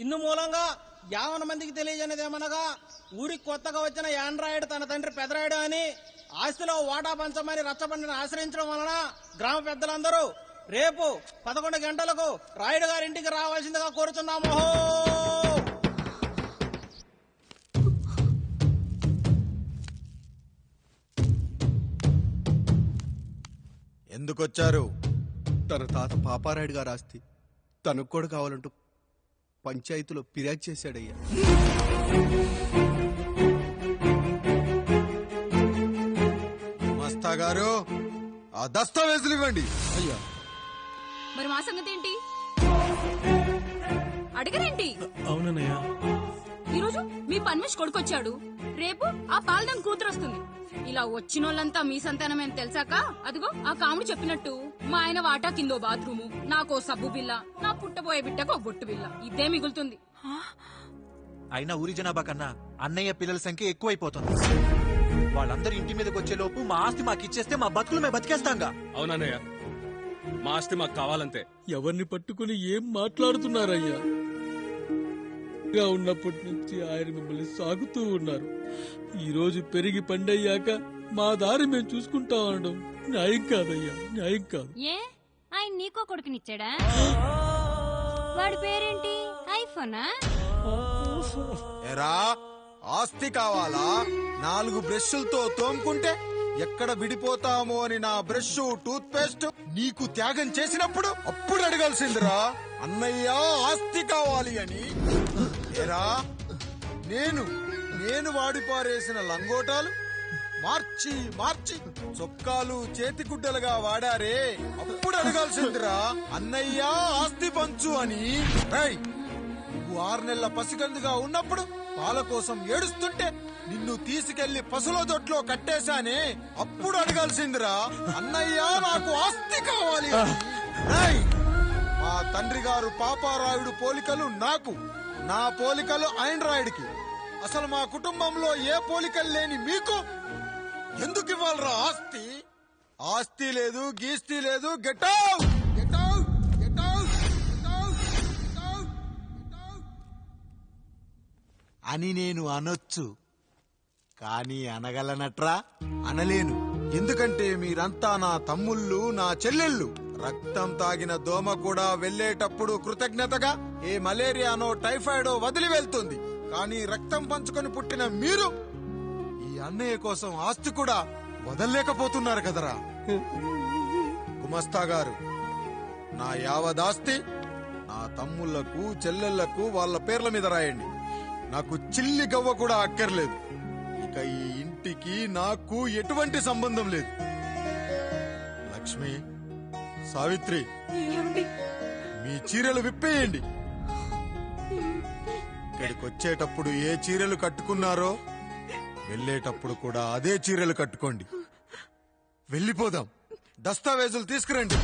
ఇందు మూలంగా 50 మందికి తెలియజేయనిదేమనగా ఊరికి కొత్తగా వచ్చిన యాండ్రాయిడ్ తన తండ్రి పెదరాయుడు అని ఆస్తిలో వాటా పంచమని రచ్చబండిని ఆశ్రయించడం వలన గ్రామ పెద్దలందరూ రేపు 11 గంటలకు రాయుడు గారి ఇంటికి రావాల్సిందిగా కోరుచున్నాము. ఎందుకొచ్చారు? తన తాత పాపారాయుడు గారు ఆస్తి తనకు కూడా కావాలంటూ పంచాయతీలో ఫిర్యాదు చేశాడయ్యా. మస్తా గారు ఆ దస్తావేజులు ఇవ్వండి. అయ్యా మరి మా సంగతి ఏంటి? అడగరేంటి? అవునన్నయ్యా, ఈరోజు మీ పన్మేష్ కొడుకొచ్చాడు, రేపు ఆ పాల్దం కూతురు వస్తుంది. ఇలా వచ్చినోళ్ళంతా మీ సంతానమేం తెలిసాక అదిగో ఆ కాముడు చెప్పినట్టు మా ఆయన వాటా కిందో బాత్రూము, నాకో సబ్బు బిల్ల, నా పుట్టబోయే బిడ్డకో బొట్టు బిల్ల, ఇదే మిగులుతుంది. అయినా ఊరి జనాభా కన్నా అన్నయ్య పిల్లల సంఖ్య ఎక్కువైపోతుంది. వాళ్ళందరూ ఇంటి మీదకి వచ్చే లోపు మా ఆస్తి మాకు ఇచ్చేస్తే మా బతుకులు మేము బతికేస్తాంగా. అవునన్నయ్య, మా ఆస్తి మాకు కావాలంతే. ఎవరిని పట్టుకుని ఏం మాట్లాడుతున్నారయ్యా? ఉన్నప్పటి నుంచి ఆయన మిమ్మల్ని సాగుతూ ఉన్నారు. ఈ రోజు పెరిగి పండయ్యాక మా దారి మేము చూసుకుంటాం అనడం న్యాయం కాదయ్యా, న్యాయం కాదు. ఏ ఆయన నీకో కొడుకునిచ్చాడా? వాడి పేరేంటి? ఐఫోనా? ఎరా ఆస్తి కావాలా? 4 బ్రష్లతో తోముకుంటే ఎక్కడ విడిపోతామో అని నా బ్రష్ టూత్ పేస్ట్ నీకు త్యాగం చేసినప్పుడు అప్పుడు అడగాల్సిందిరా అన్నయ్య ఆస్తి కావాలి అని. ఎరా నేను వాడిపారేసిన లంగోటాలు మార్చి మార్చి చొక్కాలు చేతిగుడ్డలుగా వాడారే, అప్పుడు అడగాల్సిందిరా అన్నయ్య ఆస్తి పంచు అని. నువ్వు 6 నెలల పసిగందుగా ఉన్నప్పుడు పాల కోసం ఏడుస్తుంటే నిన్ను తీసుకెళ్లి పసుల దొట్లో కట్టేశానే, అప్పుడు అడగాల్సిందిరా అన్నయ్య నాకు ఆస్తి కావాలి అని. మా తండ్రి గారు పాపారాయుడు పోలికలు నాకు, నా పోలికలు ఆండ్రాయిడ్కి. అసలు మా కుటుంబంలో ఏ పోలికలు లేని మీకు ఎందుకు ఇవ్వాలరా ఆస్తి? ఆస్తి లేదు, గీస్తి లేదు. Get out, get out, get out, get out, get out అని నేను అనొచ్చు, కానీ అనగలనట్రా? అనలేను. ఎందుకంటే మీరంతా నా తమ్ముళ్ళు, నా చెల్లెళ్ళు. రక్తం తాగిన దోమ కూడా వెళ్లేటప్పుడు కృతజ్ఞతగా ఏ మలేరియానో టైఫాయిడో వదిలి వెళ్తుంది. కానీ రక్తం పంచుకొని పుట్టిన మీరు ఈ అన్నయ్య కోసం ఆస్తి కూడా వదల్లేకపోతున్నారు కదరా. గుమస్తా గారు, నా యావదాస్తి నా తమ్ముళ్లకు చెల్లెళ్లకు వాళ్ళ పేర్ల మీద రాయండి. నాకు చిల్లి గవ్వ కూడా అక్కర్లేదు. ఇక ఈ ఇంటికి నాకు ఎటువంటి సంబంధం లేదు. లక్ష్మి, సావిత్రి, మీ చీరలు విప్పేయండి. ఇక్కడికి వచ్చేటప్పుడు ఏ చీరలు కట్టుకున్నారో వెళ్లేటప్పుడు కూడా అదే చీరలు కట్టుకోండి. వెళ్ళిపోదాం. దస్తావేజులు తీసుకురండి.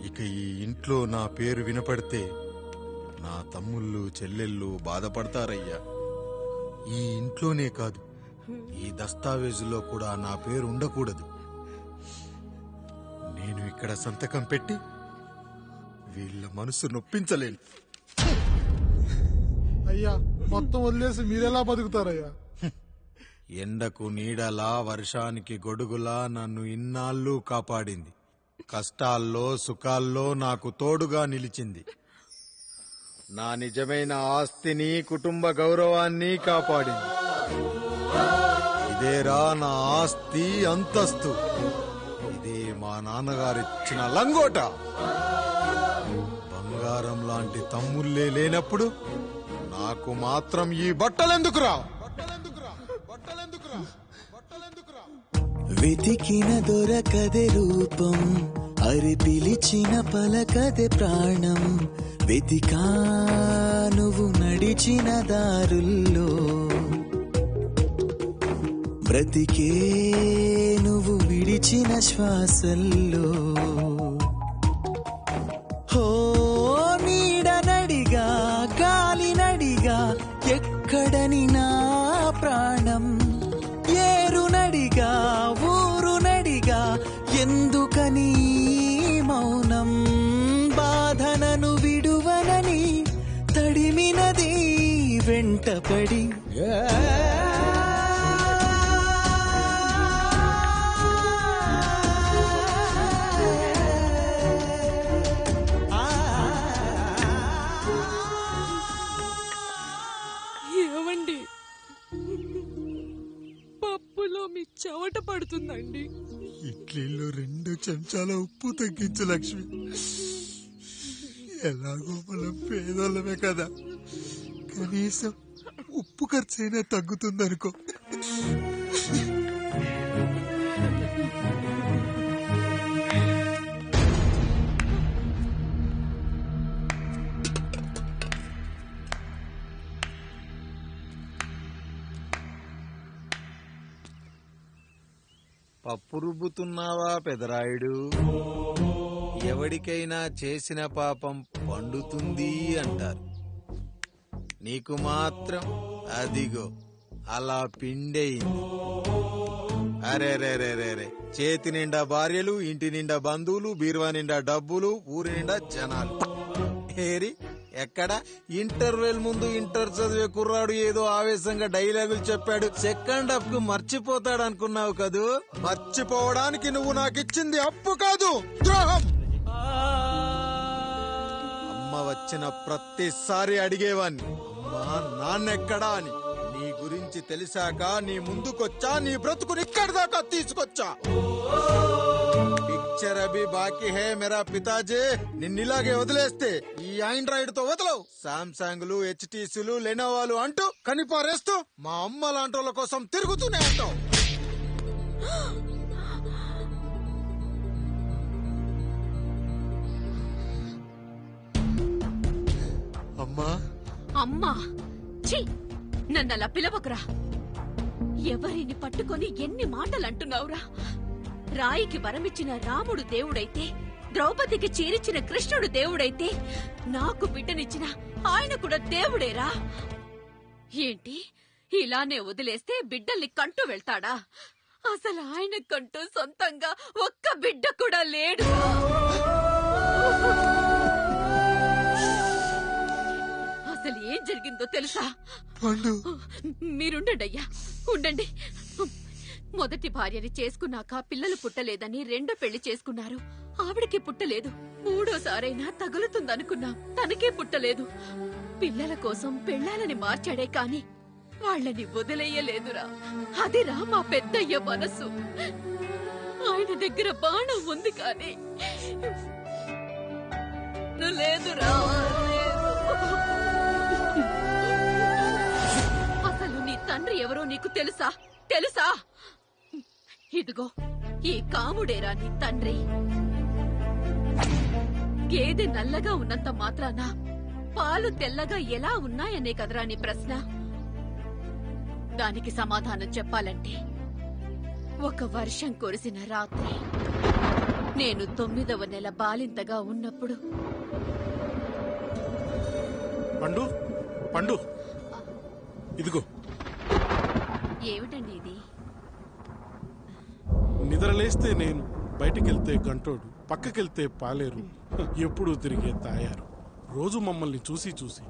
ఇక ఈ ఇంట్లో నా పేరు వినపడితే నా తమ్ముళ్ళు చెల్లెళ్ళు బాధపడతారయ్యా. ఈ ఇంట్లోనే కాదు, ఈ దస్తావేజులో కూడా నా పేరు ఉండకూడదు. నేను ఇక్కడ సంతకం పెట్టి వీళ్ళ మనసు నొప్పించలేను. అయ్యా, మొత్తం వదిలేసి మీరెలా బతుకుతారయ్యా? ఎండకు నీడలా, వర్షానికి గొడుగులా నన్ను ఇన్నాళ్ళు కాపాడింది. కష్టాల్లో సుఖాల్లో నాకు తోడుగా నిలిచింది. నా నిజమైన ఆస్తిని, కుటుంబ గౌరవాన్ని కాపాడింది. ఇదేరా నా ఆస్తి, అంతస్తు. ఇదే మా నాన్నగారిచ్చిన లంగోట. బంగారం లాంటి తమ్ముళ్ళే లేనప్పుడు నాకు మాత్రం ఈ బట్టలెందుకురా? వెతికిన దొరకదే రూపం, అరి పిలిచిన పలకదే ప్రాణం. వెతికా నువ్వు నడిచిన దారుల్లో, బ్రతికే నువ్వు విడిచిన శ్వాసల్లో. హో నీడనడిగా కంటపడి ఏమండి, పప్పులో మీ చెవట పడుతుందండి. ఇడ్లీలో 2 చెంచాల ఉప్పు తగ్గించు లక్ష్మి. ఎలాగో మనం పేదోళ్ళమే కదా, కనీసం ఉప్పు ఖర్చైనా తగ్గుతుందనుకో. పప్పు రుబ్బుతున్నావా పెదరాయుడు? ఎవడికైనా చేసిన పాపం పండుతుంది అంటారు, నీకు మాత్రం అదిగో అలా పిండయింది. అరే రే రే రే రే, చేతి నిండా భార్యలు, ఇంటి నిండా బంధువులు, బీరువా నిండా డబ్బులు, ఊరి నిండా జనాలు. ఏరి ఎక్కడ? ఇంటర్వెల్ ముందు ఇంటర్ చదివే కుర్రాడు ఏదో ఆవేశంగా డైలాగులు చెప్పాడు, సెకండ్ హాఫ్ కు మర్చిపోతాడు అనుకున్నావు కదూ? మర్చిపోవడానికి నువ్వు నాకిచ్చింది అప్పు కాదు, ద్రోహం. అమ్మ వచ్చిన ప్రతిసారి అడిగేవాన్ని, అమ్మా నాన్నెక్కడా అని. నీ గురించి తెలిసాక నీ ముందుకొచ్చా, నీ బ్రతుకుని ఇక్కడి దాకా తీసుకొచ్చా. పిక్చర్ అభి బాకీ హే మేరా పితాజీ. నిన్నిలాగే వదిలేస్తే ఈ ఆండ్రాయిడ్ తో వదలవు. సామ్సంగ్లు, హెచ్టీసీలు, లెనోవాలు అంటూ కనిపారేస్తూ మా అమ్మ లాంటి వాళ్ళ కోసం తిరుగుతూనే ఉంటావు. అమ్మా అమ్మా, ఛీ, నన్నలా పిలవకురా. ఎవరిని పట్టుకొని ఎన్ని మాటలు అంటున్నావురా? రాయికి వరమిచ్చిన రాముడు దేవుడైతే, ద్రౌపదికి చీరిచ్చిన కృష్ణుడు దేవుడైతే, నాకు బిడ్డనిచ్చిన ఆయన కూడా దేవుడేరా. ఏంటి, ఇలానే వదిలేస్తే బిడ్డల్ని కంటూ వెళ్తాడా? అసలు ఆయన కంటూ సొంతంగా ఒక్క బిడ్డ కూడా లేడు. అసలు ఏం జరిగిందో తెలుసా? మీరుండండి అయ్యా, ఉండండి. మొదటి భార్యని చేసుకున్నాక పిల్లలు పుట్టలేదని రెండో పెళ్లి చేసుకున్నారు. ఆవిడకి పుట్టలేదు. మూడోసారైనా తగులుతుందనుకున్నా, తనకే పుట్టలేదు. పిల్లల కోసం పెళ్ళాలని మార్చాడే కాని వాళ్ళని వదిలేయలేదురా. అదిరా మా పెద్దయ్య మనసు. ఆయన దగ్గర బాణం ఉంది కానీ లేదురా. అసలు నీ తండ్రి ఎవరో నీకు తెలుసా? తెలుసా? ఇదిగో ఈ కాముడేరా నీ తండ్రి. గేదె నల్లగా ఉన్నంత మాత్రాన పాలు తెల్లగా ఎలా ఉన్నాయనే కదరా నీ ప్రశ్న. దానికి సమాధానం చెప్పాలంటే, ఒక వర్షం కురిసిన రాత్రి నేను 9వ నెల బాలింతగా ఉన్నప్పుడు. పండు పండు, ఇదిగో. ఏమిటండి ఇది? నిద్రలేస్తే నేను, బయటికెళ్తే గంటోడు, పక్కకెళ్తే పాలేరు, ఎప్పుడూ తిరిగే తాయారు. రోజు మమ్మల్ని చూసి చూసి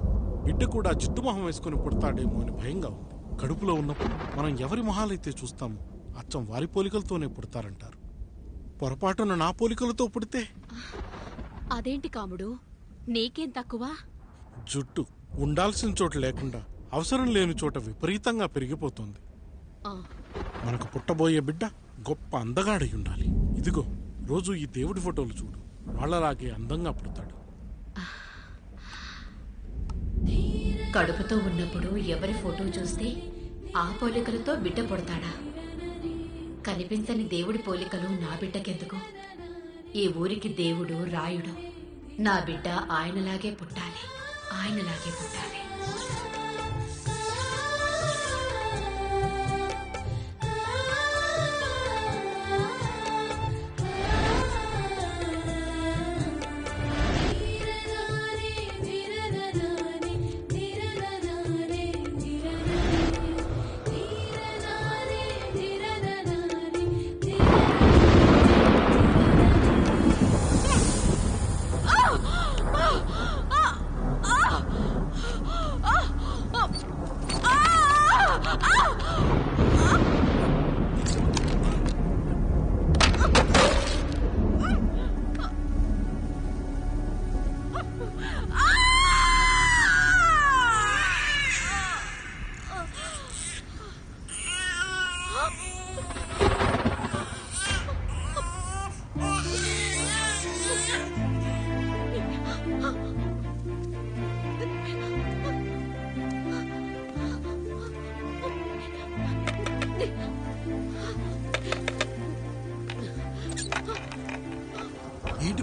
బిడ్డ కూడా జిడ్డు మొహం వేసుకుని పుడతాడేమో అని భయంగా ఉంది. కడుపులో ఉన్నప్పుడు మనం ఎవరి మొహాలైతే చూస్తామో అచ్చం వారి పోలికలతోనే పుడతారంటారు. పొరపాటున నా పోలికలతో పుడితే? అదేంటి కాముడు, నీకేం తక్కువ? జుట్టు ఉండాల్సిన చోట లేకుండా అవసరం లేని చోట విపరీతంగా పెరిగిపోతుంది. మనకు పుట్టబోయే బిడ్డ గొప్ప అందగాడై ఉండాలి. ఇదిగో రోజు ఈ దేవుడి ఫోటోలు చూడు, వాళ్ళలాగే అందంగా పుడతాడు. కడుపుతో ఉన్నప్పుడు ఎవరి ఫోటో చూస్తే ఆ పోలికలతో బిడ్డ పుడతాడా? కనిపించని దేవుడి పోలికలు నా బిడ్డకెందుకు? ఈ ఊరికి దేవుడు రాయుడు. నా బిడ్డ ఆయనలాగే పుట్టాలి, ఆయనలాగే పుట్టాలి.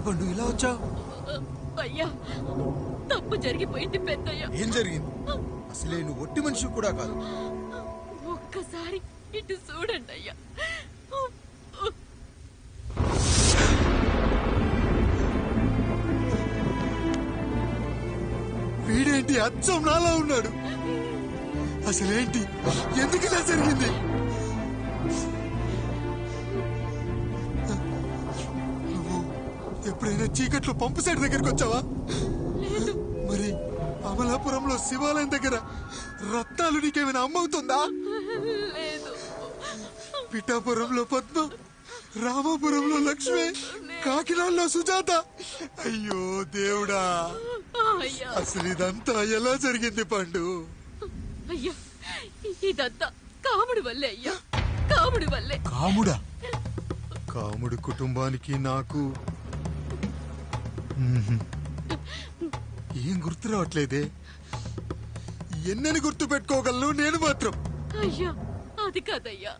పండు ఇలా వచ్చావు? అయ్యా, తప్పు జరిగిపోయింది పెద్దయ్య. ఏం జరిగింది? అసలే నువ్వు ఒట్టి మనిషి కూడా కాదు. ఒక్కసారి ఇటు చూడండి అయ్యా. వీడేంటి అచ్చం నాలా ఉన్నాడు? అసలేంటి, ఎందుకు ఇలా జరిగింది? నువ్వు ఎప్పుడైనా చీకట్లో పంపు సైడ్ దగ్గరికి వచ్చావా? మరి అమలాపురంలో శివాలయం దగ్గర రత్నాలు నీకేమైనా అమ్మవుతుందా? పిఠాపురంలో పద్మ, రామాపురంలో లక్ష్మి, కాకినాడలో సుజాత. అయ్యో దేవుడా, అసలు ఇదంతా ఎలా జరిగింది పండు? అయ్యా, ఇదంతా కాముడి వల్లే అయ్యా, కాముడి వల్లే. కాముడా? కాముడు కుటుంబానికి నాకు ఏం గుర్తు రావట్లేదే. ఎన్నని గుర్తు పెట్టుకోగలను నేను మాత్రం. అయ్యా, అది కాదయ్యా.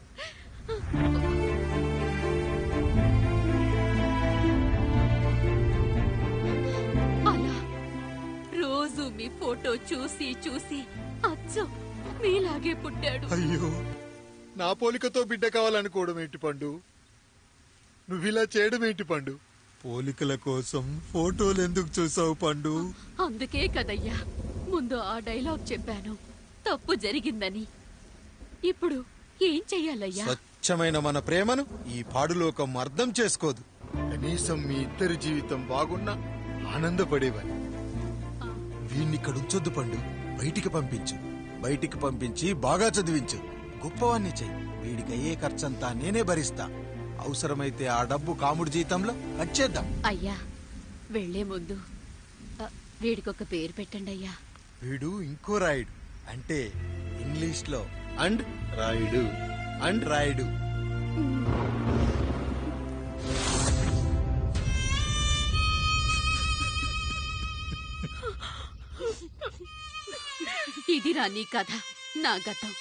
అలా రోజు మీ ఫోటో చూసి చూసి అచ్చం మీలాగే పుట్టాడు. అయ్యో, నా పోలికతో బిడ్డ కావాలనుకోవడం ఏంటి పండు? నువ్విలా చేయడం ఏంటి పండు? పోలికల కోసం ఫోటోలు ఎందుకు చూసావు పండు? అందుకే కదయ్యా ముందు ఆ డైలాగ్ చెప్పాను, తప్పు జరిగిందని. ఇప్పుడు ఏం చెయ్యాలయ్యా? స్వచ్ఛమైన మన ప్రేమను ఈ పాడులోకం అర్థం చేసుకోదు. కనీసం మీ ఇద్దరి జీవితం బాగున్నా ఆనందపడేవాని. వీణ్ణి ఇక్కడ ఉంచొద్దు పండు, బయటికి పంపించు. బయటికి పంపించి బాగా చదివించు, గొప్పవాణ్ణి చెయ్యి. వీడికి అయ్యే ఖర్చంతా నేనే భరిస్తా. అవసరమైతే ఆ డబ్బు కాముడి జీతంలో వచ్చేద్దాం. అయ్యా, వెళ్లే ముందు వీడికొక పేరు పెట్టండి అయ్యా. వీడు ఇంకో రాయుడు, అంటే ఇంగ్లీష్ లో అండ్ రాయుడు, అండ్ రాయుడు. ఇదిరా నీ కథ, నా గతం.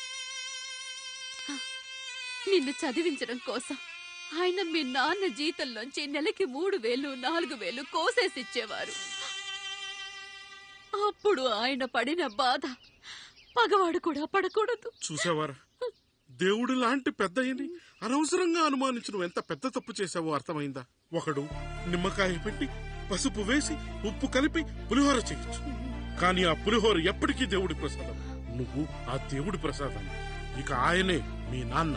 నిన్ను చదివించడం కోసం ఆయన మీ నాన్న జీతంలోంచి నెలకి 3,000, 4,000 కోసేసిచ్చేవారు. అప్పుడు ఆయన పడిన బాధ పగవాడు కూడా పడకూడదు. చూసేవారా, దేవుడు లాంటి పెద్దయ్యని అనవసరంగా అనుమానించడం ఎంత పెద్ద తప్పు చేశావో అర్థమైందా? ఒకడు నిమ్మకాయ పెట్టి పసుపు వేసి ఉప్పు కలిపి పులిహోర చేయొచ్చు, కానీ ఆ పులిహోర ఎప్పటికీ దేవుడి ప్రసాదం. నువ్వు ఆ దేవుడి ప్రసాదం. ఇక ఆయనే మీ నాన్న.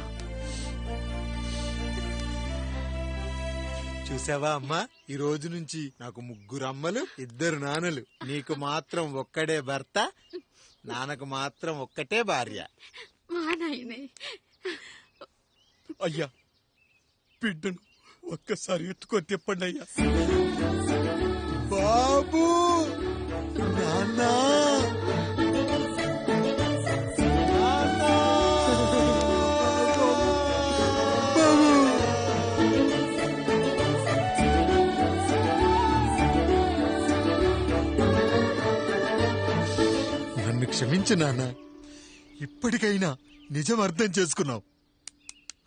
చూసావా అమ్మా, ఈ రోజు నుంచి నాకు 3 అమ్మలు, 2 నాన్నలు. నీకు మాత్రం ఒక్కడే భర్త, నాన్నకు మాత్రం ఒక్కటే భార్య. అయ్యా, బిడ్డను ఒక్కసారి ఎత్తుకొని తిప్పండి అయ్యా. బాబు, నాన్నా, నన్ను క్షమించు నాన్న. ఇప్పటికైనా నిజం అర్థం చేసుకున్నావు.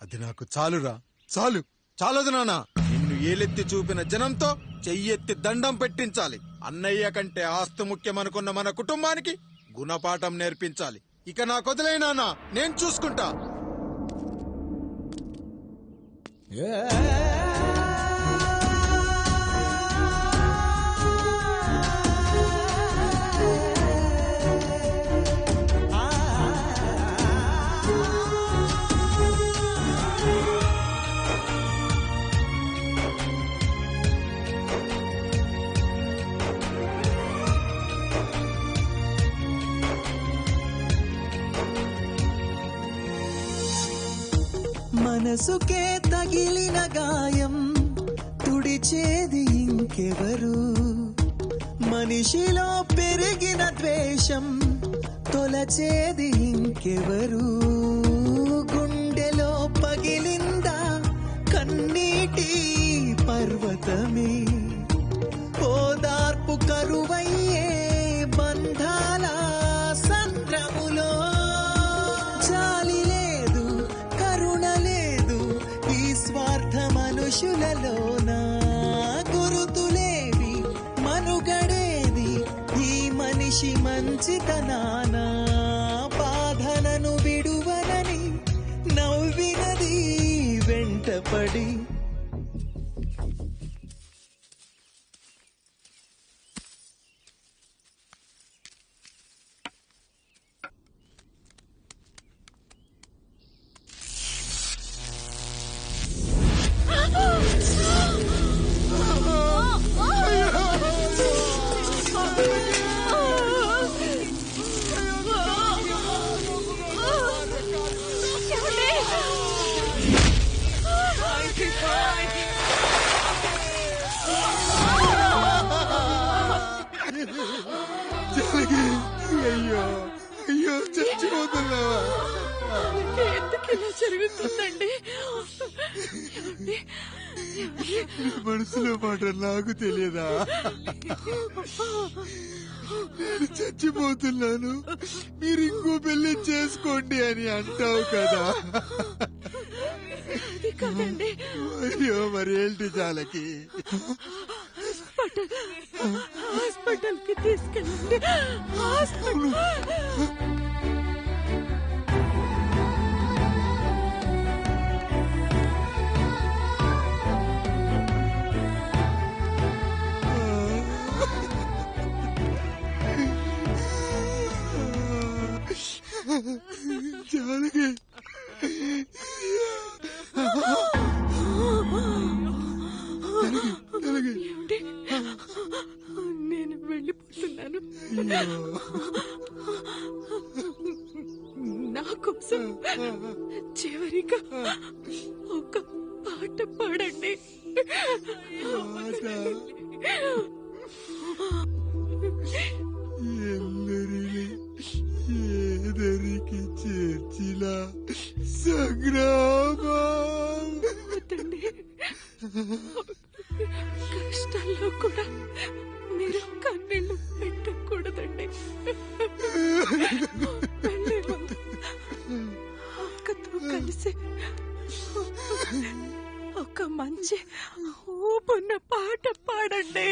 అది నాకు చాలురా, చాలు. చాలదు నాన్న. నిన్ను ఏలెత్తి చూపిన జనంతో చెయ్యెత్తి దండం పెట్టించాలి. అన్నయ్య కంటే ఆస్తి ముఖ్యమనుకున్న మన కుటుంబానికి గుణపాఠం నేర్పించాలి. ఇక నాకు వదిలే నాన్న, నేను చూసుకుంటా. మనసుకే తగిలిన గాయం తుడిచేది ఇంకెవరు? మనిషిలో పెరిగిన ద్వేషం తొలచేది ఇంకెవరు? గుండెలో పగిలిందా కన్నీటి పర్వతమే? ఓదార్పు కరువయ్యే బంధాల సంద్రములో జాలి లేదు, కరుణ లేదు ఈ స్వార్థ మనుషులలోనా? గురుతులే మంచితనాన బాధనను విడువనని నవ్వినది వెంటపడి. అయ్యో అయ్యో చచ్చిపోతున్నావా? ఎందుకు ఇలా జరుగుతుందండి? మనసులో మాట నాకు తెలియదా? నేను చచ్చిపోతున్నాను, మీరు ఇంకో పెళ్లి చేసుకోండి అని అంటావు కదా. అయ్యో మరి ఏంటి జానకి? హాస్పిటల్ కి తీసుకెళ్ళండి. జానకి నేను వెళ్ళిపోతున్నాను. నా కోసం చివరిగా ఒక పాట పాడండి. ಎಲ್ಲರಿಲಿ ఏదరికి చేర్చిన సంగ్రామ. కష్టాల్లో కూడా మీరు కన్నీళ్లు పెట్టకూడదండి. వెళ్ళే ముందు అక్కతో కలిసి ఒక మంచి ఊపున్న పాట పాడండి.